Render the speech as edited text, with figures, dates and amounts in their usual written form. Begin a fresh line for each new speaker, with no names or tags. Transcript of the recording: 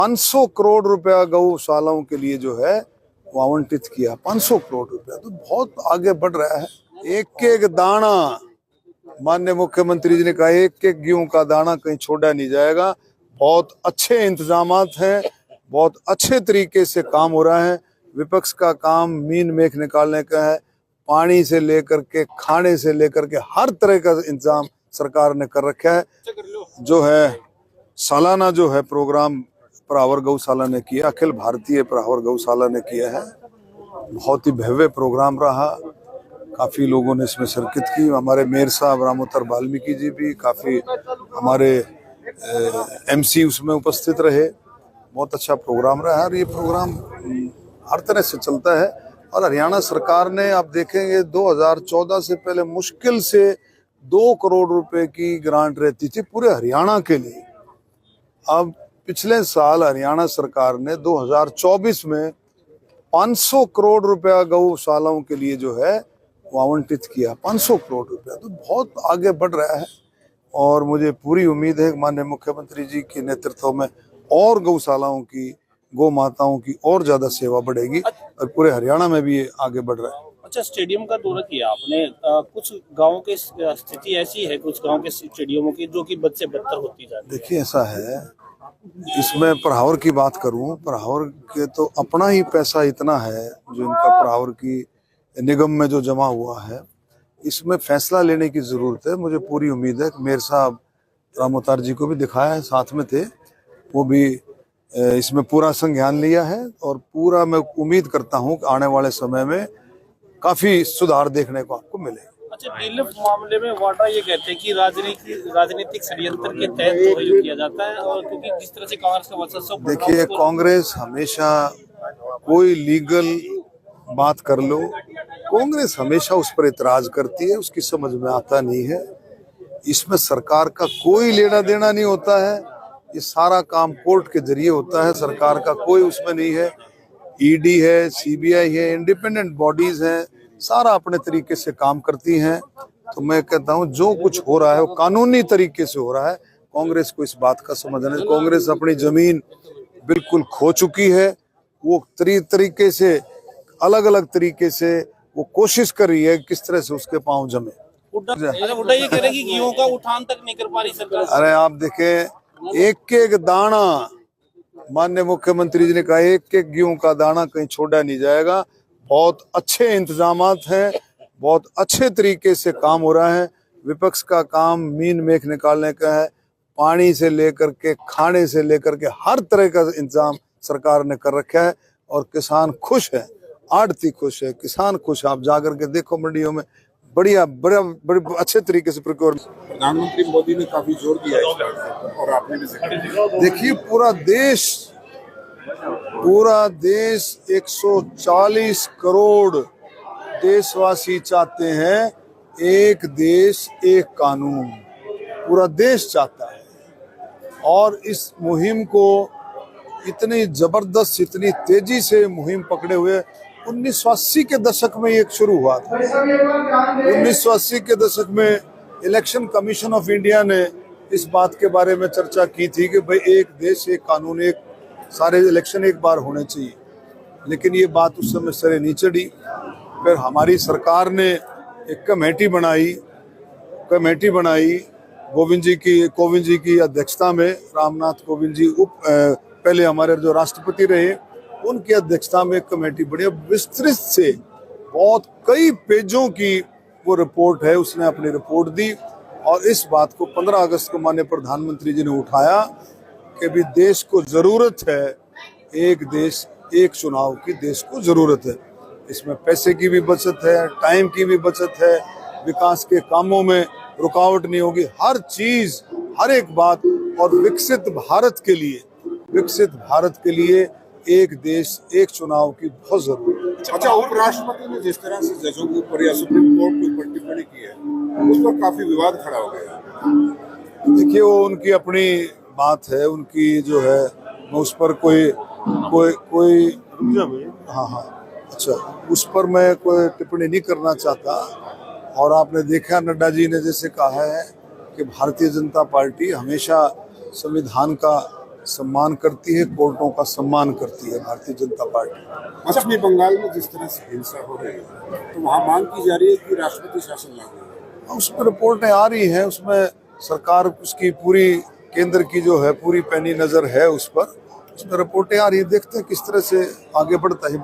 500 करोड़ रुपया गौशालाओं के लिए जो है वो आवंटित किया। 500 करोड़ रुपया तो बहुत आगे बढ़ रहा है। एक एक दाना, माननीय मुख्यमंत्री जी ने कहा, एक एक गेहूं का दाना कहीं छोड़ा नहीं जाएगा। बहुत अच्छे इंतजामात हैं, बहुत अच्छे तरीके से काम हो रहा है। विपक्ष का काम मीन मेख निकालने का है। पानी से लेकर के खाने से लेकर के हर तरह का इंतजाम सरकार ने कर रखा है। जो है सालाना जो है प्रोग्राम प्रहावर गौशाला ने किया, अखिल भारतीय प्रहावर गौशाला ने किया है। बहुत ही भव्य प्रोग्राम रहा, काफ़ी लोगों ने इसमें शिरकत की। हमारे मेयर साहब रामोतर वाल्मीकि जी भी, काफ़ी हमारे एमसी उसमें उपस्थित रहे। बहुत अच्छा प्रोग्राम रहा और ये प्रोग्राम हर तरह से चलता है। और हरियाणा सरकार ने, आप देखेंगे 2014 से पहले मुश्किल से 2 करोड़ रुपए की ग्रांट रहती थी पूरे हरियाणा के लिए। अब पिछले साल हरियाणा सरकार ने 2024 में 500 करोड़ रुपया गौशालाओं के लिए जो है वो आवंटित किया। 500 करोड़ रुपया तो बहुत आगे बढ़ रहा है। और मुझे पूरी उम्मीद है कि माननीय मुख्यमंत्री जी के नेतृत्व में और गौशालाओं की, गौ माताओं की और ज्यादा सेवा बढ़ेगी और पूरे हरियाणा में भी ये आगे बढ़ रहा है।
अच्छा, स्टेडियम का दौरा किया आपने, कुछ गांवों की स्थिति ऐसी है, कुछ गांव के स्टेडियमों की जो कि बद से बदतर होती जा रही है।
देखिए ऐसा है, इसमें प्रहावर की बात करूं, प्रहावर के तो अपना ही पैसा इतना है जो इनका प्रहावर की निगम में जो जमा हुआ है, इसमें फैसला लेने की जरूरत है। मुझे पूरी उम्मीद है कि मेयर साहब रामोतर जी को भी दिखाया है, साथ में थे, वो भी इसमें पूरा संज्ञान लिया है। और पूरा मैं उम्मीद करता हूं कि आने वाले समय में काफी सुधार देखने को आपको मिले।
अच्छा, डीएलएफ मामले में वाड्रा ये कहते हैं कि राजनीतिक षड्यंत्र के तहत जो किया जाता है, और क्योंकि जिस तरह से कांग्रेस का वर्चस्व,
देखिए कांग्रेस हमेशा कोई लीगल बात कर लो, कांग्रेस हमेशा उस पर इतराज करती है, उसकी समझ में आता नहीं है। इसमें सरकार का कोई लेना देना नहीं होता है, ये सारा काम कोर्ट के जरिए होता है, सरकार का कोई उसमें नहीं है। ईडी है, सीबीआई है, इंडिपेंडेंट बॉडीज हैं, सारा अपने तरीके से काम करती हैं। तो मैं कहता हूं जो कुछ हो रहा है वो कानूनी तरीके से हो रहा है। कांग्रेस को इस बात का समझना है, कांग्रेस अपनी जमीन बिल्कुल खो चुकी है। वो तरीके से, अलग अलग तरीके से वो कोशिश कर रही है किस तरह से उसके पांव जमे।
उड्डा ये कह रहे कि गेहूं का उठान तक नहीं कर पा रही सरकार।
अरे आप देखें, एक एक दाना, माननीय मुख्यमंत्री जी ने कहा, एक एक गेहूं का दाना कहीं छोड़ा नहीं जाएगा। बहुत अच्छे इंतजामात हैं, बहुत अच्छे तरीके से काम हो रहा है। विपक्ष का काम मीन मेख निकालने का है। पानी से लेकर के खाने से लेकर के हर तरह का इंतजाम सरकार ने कर रखा है। और किसान खुश है, आड़ती खुश है, किसान खुश है। आप जाकर के देखो मंडियों में बढ़िया बड़े अच्छे तरीके से प्रोक्योरमेंट।
प्रधानमंत्री मोदी ने काफी जोर दिया है इस बात और आपने भी जिक्र किया।
देखिए पूरा देश 140 करोड़ देशवासी चाहते हैं एक देश एक कानून, पूरा देश चाहता है। और इस मुहिम को इतनी जबरदस्त, इतनी तेजी से मुहिम पकड़े हुए 1980 के दशक में ये शुरू हुआ था। 1980 के दशक में इलेक्शन कमीशन ऑफ इंडिया ने इस बात के बारे में चर्चा की थी कि भाई एक देश एक कानून, एक सारे इलेक्शन एक बार होने चाहिए। लेकिन ये बात उस समय सिरे नहीं चढ़ी। फिर हमारी सरकार ने एक कमेटी बनाई कोविंद जी की अध्यक्षता में। रामनाथ कोविंद जी पहले हमारे जो राष्ट्रपति रहे, उनकी अध्यक्षता में एक कमेटी बड़ी, विस्तृत से बहुत कई पेजों की वो रिपोर्ट है, उसने अपनी रिपोर्ट दी। और इस बात को 15 अगस्त को माननीय प्रधानमंत्री जी ने उठाया कि भी देश को जरूरत है एक देश एक चुनाव की, देश को जरूरत है। इसमें पैसे की भी बचत है, टाइम की भी बचत है, विकास के कामों में रुकावट नहीं होगी, हर चीज, हर एक बात। और विकसित भारत के लिए एक देश एक चुनाव की बहुत जरूरत है।
अच्छा, उपराष्ट्रपति ने जिस तरह से जजों के ऊपर या सुप्रीम कोर्ट के ऊपर टिप्पणी की है, उस पर काफी विवाद खड़ा हो गया।
देखिए वो उनकी अपनी बात है, उनकी जो है, मैं उस पर कोई अच्छा, उस पर मैं कोई टिप्पणी नहीं करना चाहता। और आपने देखा नड्डा जी ने जैसे कहा है कि भारतीय जनता पार्टी हमेशा संविधान का सम्मान करती है, कोर्टों का सम्मान करती है भारतीय जनता पार्टी।
पश्चिमी बंगाल में जिस तरह से हिंसा हो रही है, तो वहाँ मांग की जा रही है कि राष्ट्रपति शासन लागू हो।
उस पर रिपोर्टें आ रही हैं, उसमें सरकार उसकी पूरी केंद्र की जो है पूरी पैनी नजर है उस पर, उसमें रिपोर्टें आ रही है, देखते हैं किस तरह से आगे बढ़ता है।